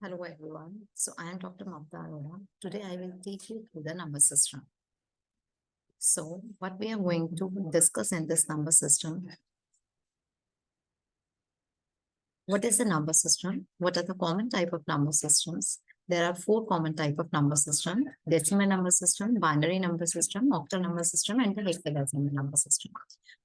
Hello everyone. So I am Dr. Mamta Arora. Today I will take you through the number system. So what we are going to discuss in this number system, what is the number system? What are the common type of number systems? There are four common type of number system: decimal number system, binary number system, octal number system, and the hexadecimal number system.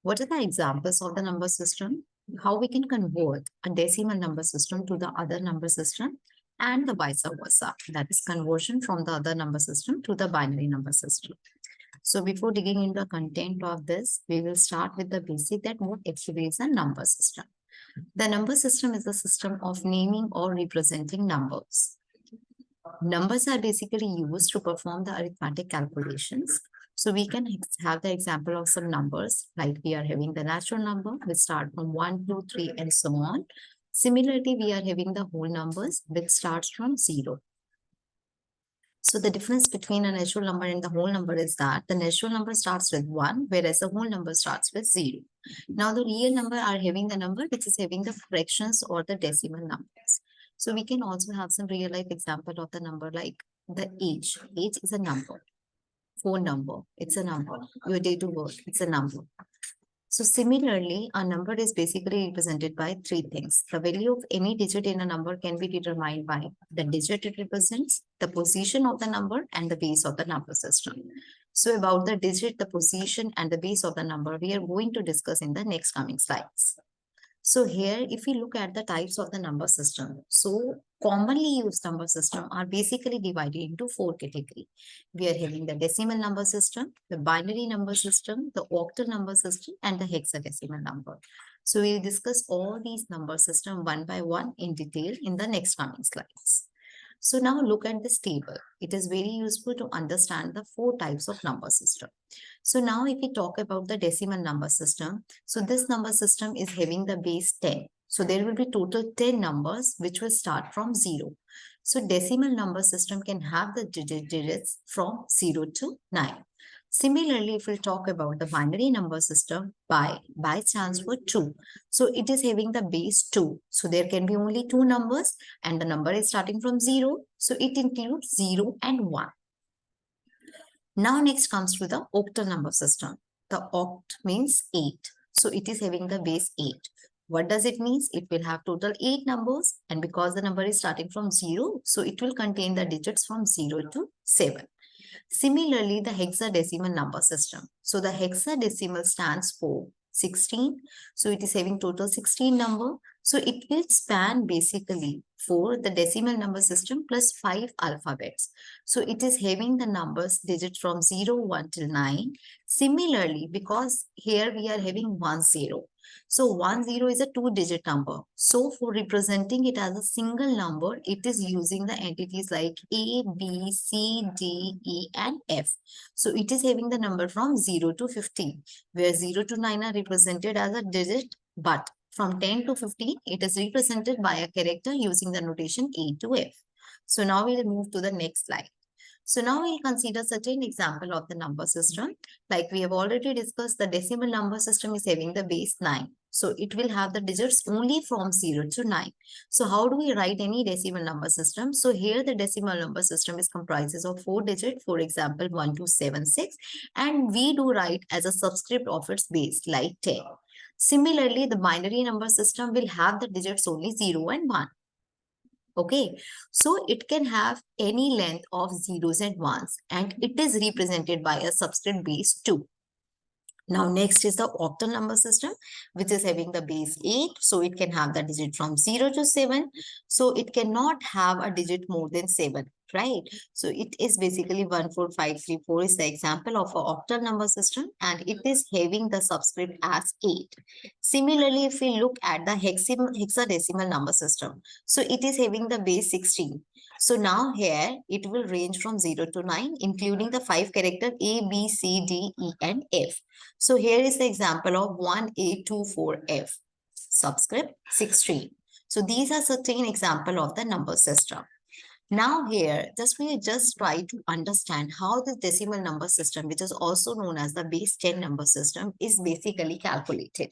What are the examples of the number system? How we can convert a decimal number system to the other number system, and the vice versa. That is conversion from the other number system to the binary number system. So before digging into the content of this, we will start with the basic that what actually is a number system. The number system is a system of naming or representing numbers. Numbers are basically used to perform the arithmetic calculations. So we can have the example of some numbers, like we are having the natural number, which start from 1, 2, 3, and so on. Similarly, we are having the whole numbers, which starts from 0. So the difference between a natural number and the whole number is that the natural number starts with 1, whereas the whole number starts with 0. Now the real number are having the number which is having the fractions or the decimal numbers. So we can also have some real life example of the number like the age. Age is a number. Phone number, it's a number. Your date of birth, it's a number. So similarly, a number is basically represented by three things. The value of any digit in a number can be determined by the digit it represents, the position of the number, and the base of the number system. So about the digit, the position, and the base of the number, we are going to discuss in the next coming slides. So here, if we look at the types of the number system, so commonly used number system are basically divided into four categories. We are having the decimal number system, the binary number system, the octal number system, and the hexadecimal number. So we'll discuss all these number system one by one in detail in the next coming slides. So now look at this table. It is very useful to understand the four types of number system. So now if we talk about the decimal number system, so this number system is having the base 10. So there will be total 10 numbers which will start from 0. So decimal number system can have the digits from 0 to 9. Similarly, if we talk about the binary number system, by stands for 2. So it is having the base 2. So there can be only two numbers and the number is starting from 0. So it includes 0 and 1. Now next comes to the octal number system. The oct means 8. So it is having the base 8. What does it mean? It will have total 8 numbers, and because the number is starting from 0, so it will contain the digits from 0 to 7. Similarly, the hexadecimal number system. So the hexadecimal stands for 16. So it is having total 16 number. So it will span basically for the decimal number system plus 5 alphabets. So it is having the numbers digits from 0, 1 till 9. Similarly, because here we are having 1, 0. So 1, 0 is a two-digit number. So for representing it as a single number, it is using the entities like A, B, C, D, E, and F. So it is having the number from 0 to 15, where 0 to 9 are represented as a digit, but from 10 to 15, it is represented by a character using the notation A to F. So now we'll move to the next slide. So now we'll consider certain example of the number system. Like we have already discussed, the decimal number system is having the base 9. So it will have the digits only from 0 to 9. So how do we write any decimal number system? So here the decimal number system is comprises of 4 digits, for example, 1276. And we do write as a subscript of its base like 10. Similarly, the binary number system will have the digits only 0 and 1. Okay, so it can have any length of zeros and ones, and it is represented by a subscript base 2. Now next is the octal number system, which is having the base 8. So it can have the digit from 0 to 7. So it cannot have a digit more than 7, right? So it is basically 14534 is the example of an octal number system, and it is having the subscript as 8. Similarly, if we look at the hexadecimal number system, so it is having the base 16. So now here it will range from 0 to 9, including the 5 character A, B, C, D, E, and F. So here is the example of 1A24F, subscript 16. So these are certain example of the number system. Now here, we just try to understand how this decimal number system, which is also known as the base 10 number system, is basically calculated.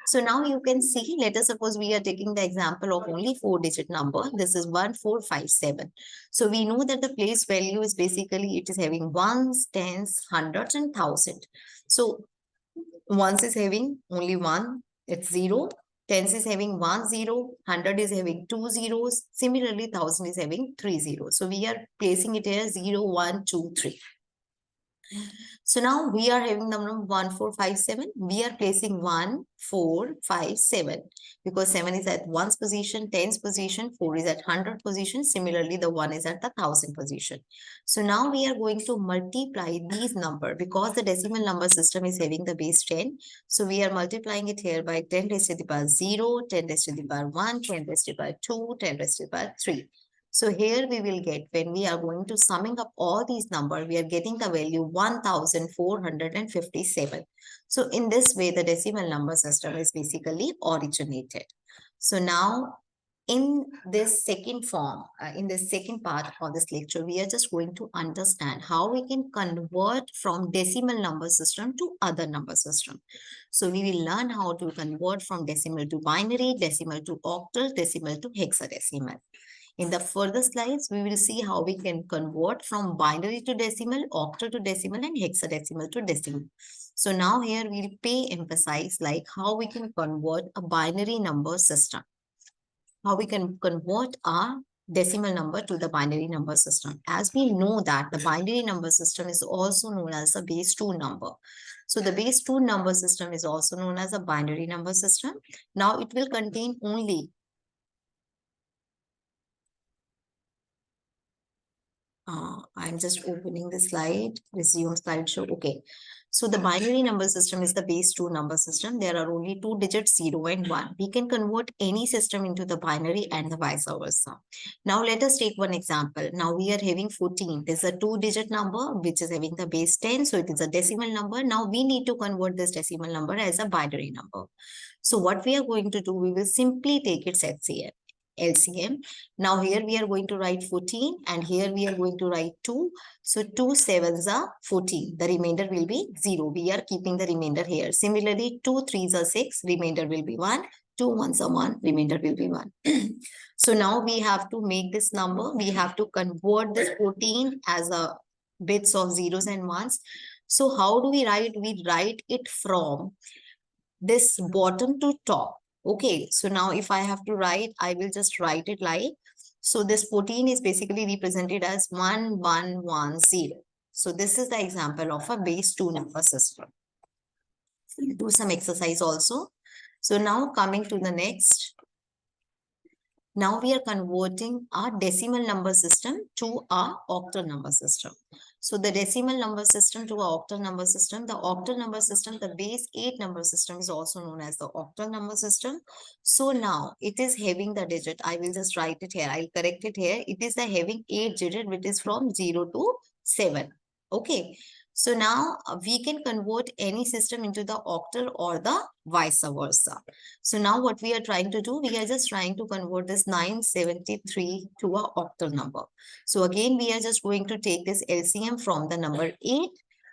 So now you can see, let us suppose we are taking the example of only 4-digit number. This is 1457. So we know that the place value is basically, it is having ones, tens, hundreds, and thousand. So ones is having only one, it's 0. Tens is having 1 0, 100 is having 2 zeros. Similarly, 1000 is having 3 zeros. So we are placing it here 0, 1, 2, 3. So now we are having the number 1457. We are placing 1457 because 7 is at 1's position, 10's position, 4 is at 100 position. Similarly, the 1 is at the 1000 position. So now we are going to multiply these number because the decimal number system is having the base 10. So we are multiplying it here by 10 raised to the power 0, 10 raised to the power 1, 10 raised to the power 2, 10 raised to the power 3. So here we will get, when we are going to summing up all these numbers, we are getting the value 1457. So in this way, the decimal number system is basically originated. So now in this second form, in the second part of this lecture, we are just going to understand how we can convert from decimal number system to other number system. So we will learn how to convert from decimal to binary, decimal to octal, decimal to hexadecimal. In the further slides, we will see how we can convert from binary to decimal, octal to decimal, and hexadecimal to decimal. So now here we'll pay emphasize like how we can convert a binary number system. How we can convert our decimal number to the binary number system. As we know that the binary number system is also known as a base 2 number. So the base 2 number system is also known as a binary number system. Now it will contain only I'm just opening the slide, resume slideshow. Okay. So the binary number system is the base 2 number system. There are only 2 digits, 0 and 1. We can convert any system into the binary and the vice versa. Now let us take one example. Now we are having 14. This is a 2-digit number which is having the base 10. So it is a decimal number. Now we need to convert this decimal number as a binary number. So what we are going to do, we will simply take its LCM. Now here we are going to write 14 and here we are going to write 2. So 2 7s are 14. The remainder will be 0. We are keeping the remainder here. Similarly, 2 3s are 6. Remainder will be 1. 2 1s are 1. Remainder will be 1. So now we have to make this number. We have to convert this 14 as a bits of zeros and ones. So how do we write? We write it from this bottom to top. Okay, so now if I have to write, I will just write it like, so this 14 is basically represented as 1110. So this is the example of a base 2 number system. We'll do some exercise also. So now coming to the next. Now we are converting our decimal number system to our octal number system. So the decimal number system to our octal number system, the octal number system, the base 8 number system is also known as the octal number system. So now it is having the digit. I will just write it here. I'll correct it here. It is the having 8 digit which is from 0 to 7. Okay. So now we can convert any system into the octal or the vice versa. So now what we are trying to do, we are just trying to convert this 973 to a octal number. So again, we are just going to take this LCM from the number 8.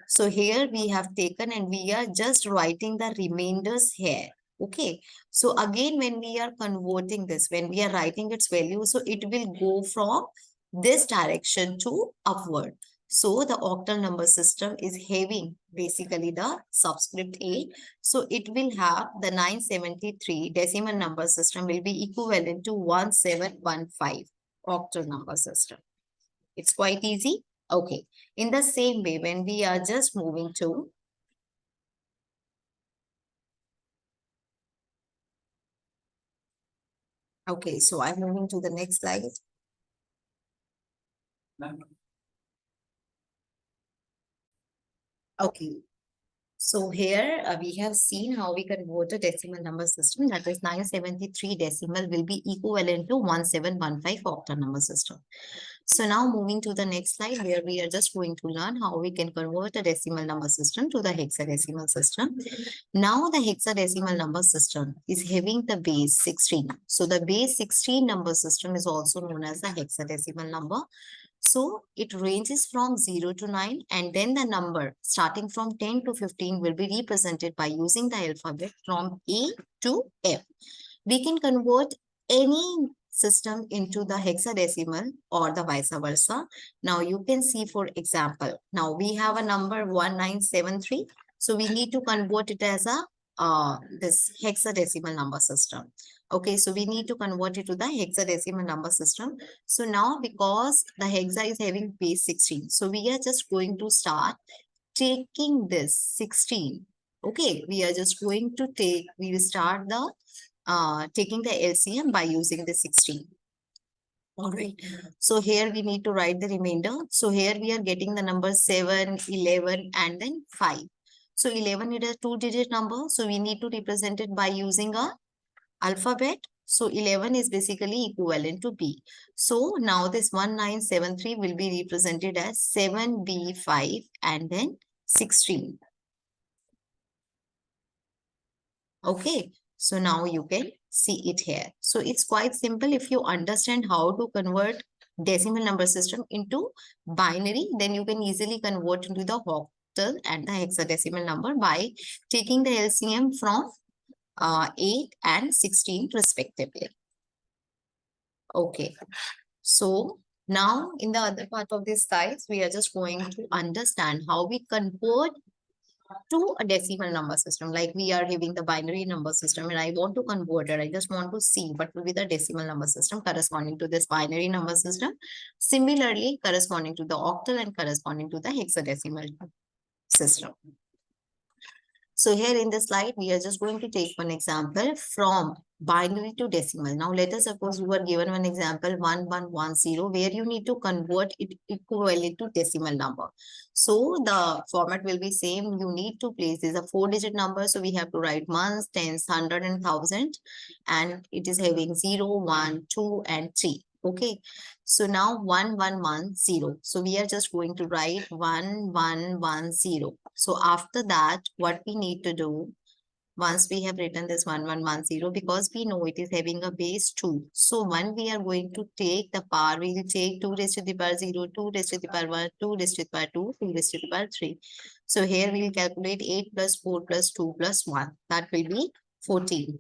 So here we have taken and we are just writing the remainders here. Okay. So again, when we are converting this, when we are writing its value, so it will go from this direction to upward. So the octal number system is having basically the subscript 8. So it will have the 973 decimal number system will be equivalent to 1715 octal number system. It's quite easy. Okay. In the same way, when we are just moving to okay, so I'm moving to the next slide. Okay. So here we have seen how we convert a decimal number system, that is 973 decimal will be equivalent to 1715 octal number system. So now moving to the next slide where we are just going to learn how we can convert a decimal number system to the hexadecimal system. Now the hexadecimal number system is having the base 16. So the base 16 number system is also known as the hexadecimal number. So it ranges from 0 to 9, and then the number starting from 10 to 15 will be represented by using the alphabet from A to F. We can convert any system into the hexadecimal or the vice versa. Now you can see, for example, now we have a number 1973. So we need to convert it as a this hexadecimal number system. Okay, so we need to convert it to the hexadecimal number system. So now, because the hexa is having base 16, so we are just going to start taking this 16. Okay, we are just going to take, we will start the taking the LCM by using the 16. All right. So here we need to write the remainder. So here we are getting the number 7, 11, and then 5. So 11 is a 2-digit number. So we need to represent it by using a alphabet. So 11 is basically equivalent to B. So now this 1973 will be represented as 7B5 and then 16. Okay, so now you can see it here. So it's quite simple. If you understand how to convert decimal number system into binary, then you can easily convert into the octal and the hexadecimal number by taking the LCM from 8 and 16 respectively. Okay, so now in the other part of this slides, we are just going to understand how we convert to a decimal number system. Like we are having the binary number system and I want to convert it. I just want to see what will be the decimal number system corresponding to this binary number system. Similarly, corresponding to the octal and corresponding to the hexadecimal system. So here in this slide, we are just going to take one example from binary to decimal. Now let us suppose you were given one example 1110, where you need to convert it equivalent to decimal number. So the format will be same. You need to place this a 4-digit number. So we have to write ones, tens, hundred, and thousand, and it is having 0, 1, 2, and 3. Okay, so now 1110. So we are just going to write 1110. So after that, what we need to do, once we have written this 1110, because we know it is having a base 2. So when we are going to take the power, we will take 2 raised to the power 0, 2 raised to the power 1, 2 raised to the power 2, 2 raised to the power 3. So here we will calculate 8 plus 4 plus 2 plus 1. That will be 14.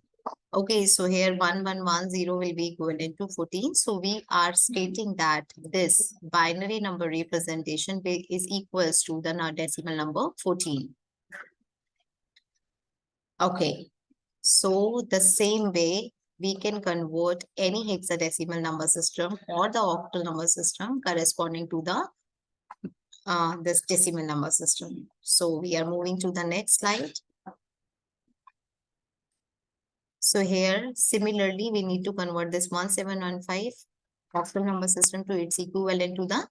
Okay, so here 1110 will be equivalent to 14. So we are stating that this binary number representation is equals to the decimal number 14. Okay, so the same way we can convert any hexadecimal number system or the octal number system corresponding to the this decimal number system. So we are moving to the next slide. So here, similarly, we need to convert this 1715 octal number system to its equivalent to the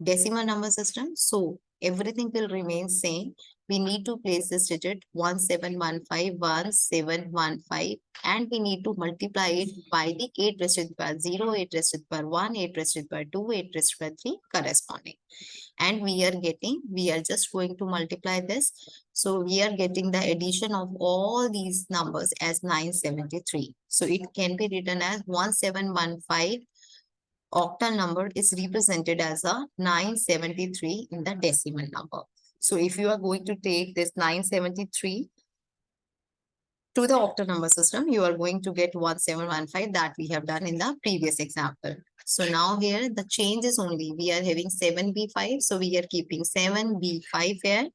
decimal number system. So everything will remain same. We need to place this digit 1715, 1715, and we need to multiply it by the 8 raised to the power 0, 8 raised to the power 1, 8 raised to the power 2, 8 raised to the power 3 corresponding. And we are just going to multiply this. So we are getting the addition of all these numbers as 973. So it can be written as 1715 octal number is represented as a 973 in the decimal number. So if you are going to take this 973 to the octal number system, you are going to get 1715 that we have done in the previous example. So now here the change is only we are having 7B5. So we are keeping 7B5 here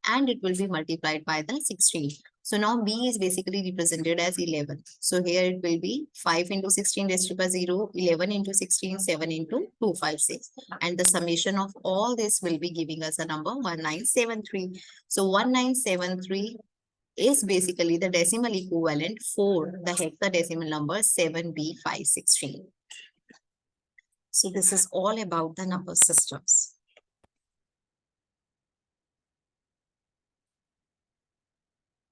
and it will be multiplied by the 16. So now B is basically represented as 11. So here it will be 5 into 16 raised to the power 0, 11 into 16, 7 into 256. And the summation of all this will be giving us a number 1973. So 1973 is basically the decimal equivalent for the hexadecimal number 7B516. So this is all about the number systems.